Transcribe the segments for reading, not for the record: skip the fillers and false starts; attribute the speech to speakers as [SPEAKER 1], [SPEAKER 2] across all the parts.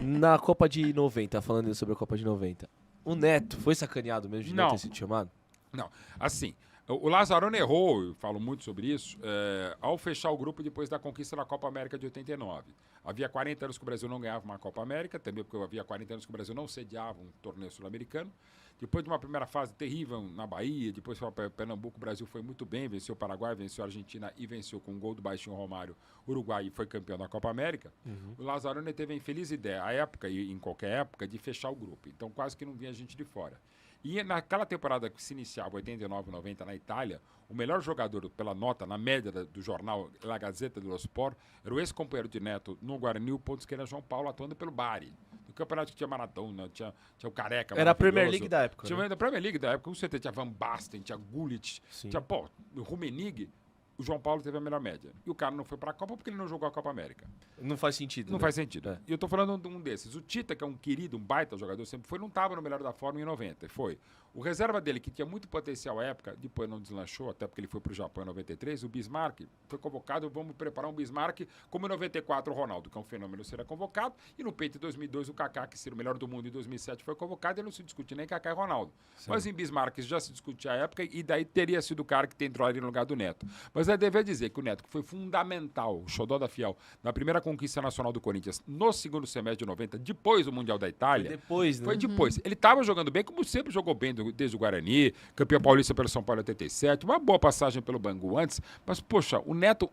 [SPEAKER 1] Na Copa de 90, falando sobre a Copa de 90, o Neto foi sacaneado mesmo de não ter sido chamado?
[SPEAKER 2] Não, assim, o Lazzaroni errou, eu falo muito sobre isso, ao fechar o grupo depois da conquista da Copa América de 89. Havia 40 anos que o Brasil não ganhava uma Copa América, também porque havia 40 anos que o Brasil não sediava um torneio sul-americano. Depois de uma primeira fase terrível na Bahia, depois foi para Pernambuco, o Brasil foi muito bem, venceu o Paraguai, venceu a Argentina e venceu com um gol do Baixinho Romário o Uruguai e foi campeão da Copa América. O Lazzaroni teve a infeliz ideia, à época e em qualquer época, de fechar o grupo. Então quase que não vinha gente de fora. E naquela temporada que se iniciava, 89, 90, na Itália, o melhor jogador pela nota, na média do jornal La Gazzetta dello Sport, era o ex-companheiro de Neto no Guarani, o ponto esquerda João Paulo, atuando pelo Bari. No campeonato que tinha Maradona, tinha o Careca.
[SPEAKER 1] Era a Premier League da época.
[SPEAKER 2] Tinha a Premier League da época, com certeza, tinha Van Basten, tinha Gullit, tinha, o Rummenigge. O João Paulo teve a melhor média. E o cara não foi para a Copa porque ele não jogou a Copa América.
[SPEAKER 1] Não faz sentido.
[SPEAKER 2] Não faz sentido. E eu tô falando de um desses. O Tita, que é um querido, um baita jogador, sempre foi, não estava no melhor da forma em 90. Foi. O reserva dele, que tinha muito potencial à época, depois não deslanchou, até porque ele foi para o Japão em 93, o Bismarck foi convocado, vamos preparar um Bismarck como em 94 o Ronaldo, que é um fenômeno, será convocado, e no peito em 2002 o Kaká, que seria o melhor do mundo em 2007, foi convocado, e não se discute nem Kaká e Ronaldo. Sim. Mas em Bismarck já se discutia a época, e daí teria sido o cara que entrou ali no lugar do Neto. Mas é dever dizer que o Neto, que foi fundamental, o xodó da Fiel, na primeira conquista nacional do Corinthians, no segundo semestre de 90, depois do Mundial da Itália.
[SPEAKER 1] Foi depois, né?
[SPEAKER 2] Foi depois. Ele estava jogando bem, como sempre jogou bem desde o Guarani, campeão paulista pelo São Paulo em 87, uma boa passagem pelo Bangu antes, mas, poxa, o Neto,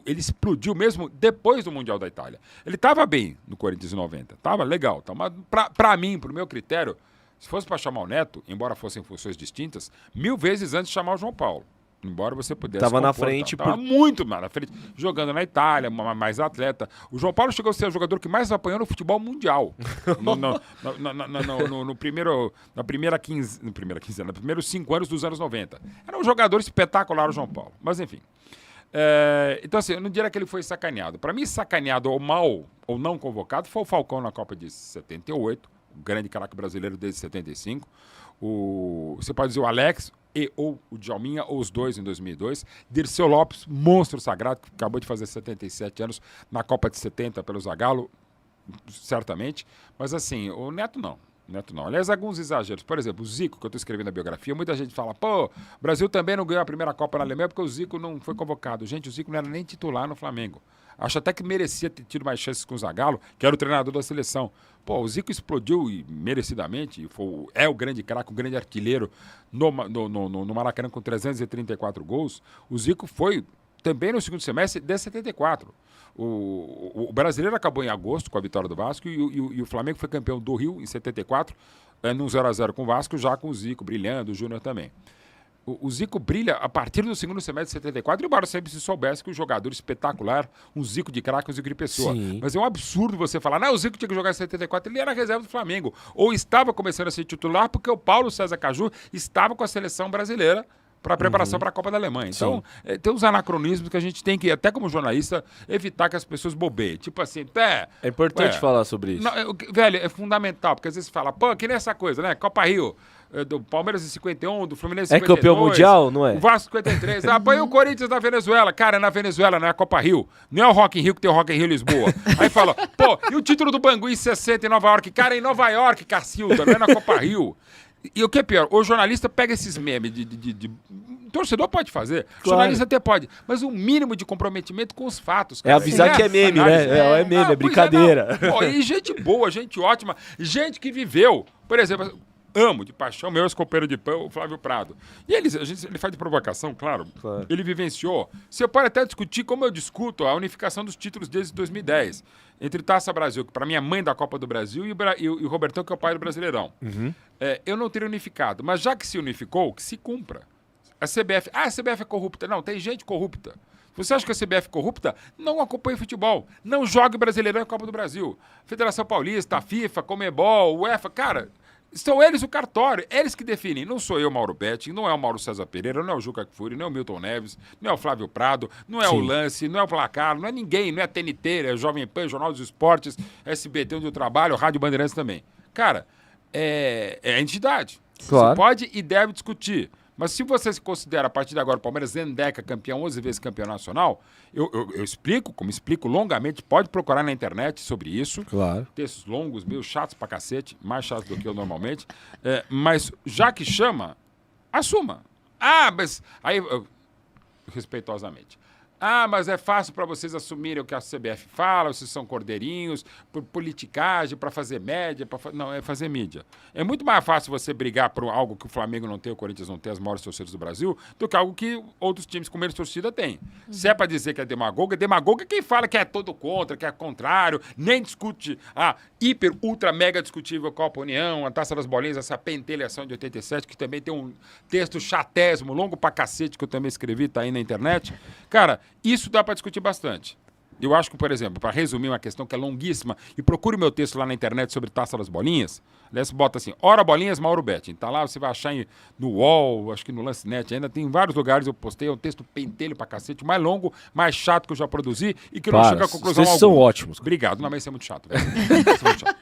[SPEAKER 2] ele explodiu mesmo depois do Mundial da Itália. Ele estava bem no Corinthians em 90, estava legal, mas para mim, pro meu critério, se fosse para chamar o Neto, embora fossem funções distintas, 1000 vezes antes de chamar o João Paulo. Embora você pudesse...
[SPEAKER 1] Tava na frente.
[SPEAKER 2] Tava muito mais na frente. Jogando na Itália, mais atleta. O João Paulo chegou a ser o jogador que mais apanhou no futebol mundial. No primeiro... Na primeira quinzena, nos primeiros 5 anos dos anos 90. Era um jogador espetacular o João Paulo. Mas, enfim. Então, assim, eu não diria que ele foi sacaneado. Para mim, sacaneado ou mal ou não convocado foi o Falcão na Copa de 78. O grande craque brasileiro desde 75. Você pode dizer o Alex... ou o Djalminha, ou os dois em 2002. Dirceu Lopes, monstro sagrado, que acabou de fazer 77 anos na Copa de 70 pelo Zagallo, certamente. Mas assim, o Neto não. Aliás, alguns exageros. Por exemplo, o Zico, que eu estou escrevendo na biografia, muita gente fala, pô, o Brasil também não ganhou a primeira Copa na Alemanha porque o Zico não foi convocado. Gente, o Zico não era nem titular no Flamengo. Acho até que merecia ter tido mais chances com o Zagallo, que era o treinador da seleção. Pô, o Zico explodiu merecidamente, é o grande craque, o grande artilheiro no Maracanã com 334 gols. O Zico foi também no segundo semestre de 74. O brasileiro acabou em agosto com a vitória do Vasco e o Flamengo foi campeão do Rio em 74, num 0x0 com o Vasco, já com o Zico brilhando, o Júnior também. O Zico brilha a partir do segundo semestre de 74, embora sempre se soubesse que o jogador espetacular, um Zico de craque, um Zico de pessoa. Sim. Mas é um absurdo você falar, não, o Zico tinha que jogar em 74, ele era reserva do Flamengo. Ou estava começando a ser titular porque o Paulo César Caju estava com a seleção brasileira para a preparação para a Copa da Alemanha. Então, tem uns anacronismos que a gente tem que, até como jornalista, evitar que as pessoas bobeiem. Tipo assim,
[SPEAKER 1] é importante falar sobre isso.
[SPEAKER 2] Não, velho, é fundamental, porque às vezes você fala, pô, que nem essa coisa, né? Copa Rio, do Palmeiras em 51, do Fluminense em 52.
[SPEAKER 1] É campeão mundial, não é?
[SPEAKER 2] O Vasco 53. Apanha o Corinthians na Venezuela. Cara, na Venezuela, não é a Copa Rio. Não é o Rock in Rio que tem o Rock in Rio Lisboa. Aí fala, pô, e o título do Bangu em 60 em Nova York? Cara, em Nova York, Cacilda, não é na Copa Rio. E o que é pior, o jornalista pega esses memes torcedor pode fazer, claro. Jornalista até pode, mas um mínimo de comprometimento com os fatos. Cara.
[SPEAKER 1] É avisar que é meme, né? É meme, é brincadeira.
[SPEAKER 2] Pô, e gente boa, gente ótima, gente que viveu. Por exemplo, amo de paixão meu ex-companheiro de pão, o Flávio Prado. E ele faz de provocação, claro. Ele vivenciou. Você pode até discutir, como eu discuto, a unificação dos títulos desde 2010. Entre Taça Brasil, que para mim é mãe da Copa do Brasil, e o Robertão, que é o pai do Brasileirão. Eu não teria unificado, mas já que se unificou, que se cumpra. A CBF é corrupta. Não, tem gente corrupta. Você acha que a CBF é corrupta? Não acompanha futebol. Não jogue Brasileirão e Copa do Brasil. Federação Paulista, a FIFA, Comebol, UEFA, cara, são eles o cartório, eles que definem. Não sou eu, Mauro Betti, não é o Mauro César Pereira, não é o Juca Kfouri, não é o Milton Neves, não é o Flávio Prado, não é o Lance, não é o Placar, não é ninguém, não é a TNT, é o Jovem Pan, Jornal dos Esportes, SBT, onde eu trabalho, Rádio Bandeirantes também. Cara, é a entidade. Claro. Você pode e deve discutir. Mas se você se considera, a partir de agora, o Palmeiras Zendeca, campeão, 11 vezes campeão nacional, eu explico, como explico longamente, pode procurar na internet sobre isso.
[SPEAKER 1] Claro.
[SPEAKER 2] Textos longos, meio chatos pra cacete, mais chatos do que eu normalmente. Mas já que chama, assuma. Mas... Aí, respeitosamente. Mas é fácil para vocês assumirem o que a CBF fala, vocês são cordeirinhos, por politicagem, para fazer média. Não, é fazer mídia. É muito mais fácil você brigar por algo que o Flamengo não tem, o Corinthians não tem, as maiores torcidas do Brasil, do que algo que outros times com menos torcida têm. Se é para dizer que é demagogo é quem fala que é todo contra, que é contrário, nem discute a hiper, ultra, mega discutível Copa União, a Taça das Bolinhas, essa pentelhação de 87, que também tem um texto chatésimo, longo pra cacete, que eu também escrevi, tá aí na internet. Cara, isso dá para discutir bastante. Eu acho que, por exemplo, para resumir uma questão que é longuíssima, e procure meu texto lá na internet sobre Taça das Bolinhas, aliás, bota assim, Hora Bolinhas, Mauro Betting. Tá lá, você vai achar no UOL, acho que no Lancenet, ainda tem vários lugares, eu postei, é um texto pentelho pra cacete, mais longo, mais chato que eu já produzi, e que não chega a conclusão alguma.
[SPEAKER 1] Vocês são ótimos.
[SPEAKER 2] Obrigado, não, mas isso é muito chato. Isso é muito chato.